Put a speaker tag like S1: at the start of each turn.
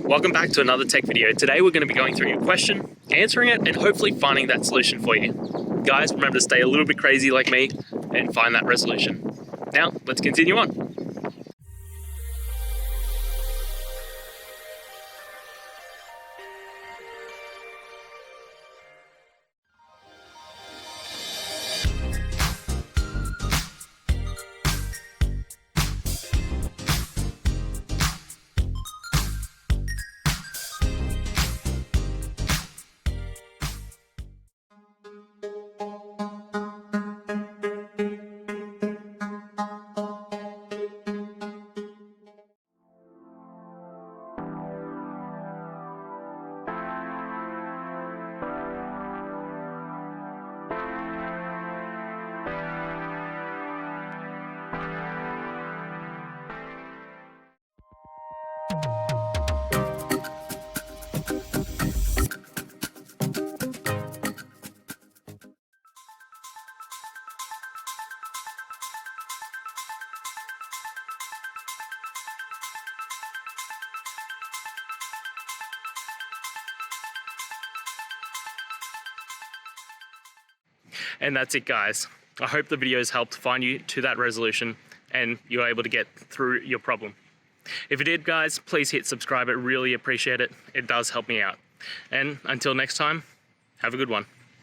S1: Welcome back to another tech video. Today we're going to be going through your question, answering it, and hopefully finding that solution for you. Guys, remember to stay a little bit crazy like me and find that resolution. Now, let's continue on. And that's it, guys. I hope the video has helped find you to that resolution and you're able to get through your problem. If it did, guys, please hit subscribe. I really appreciate it. It does help me out. And until next time, have a good one.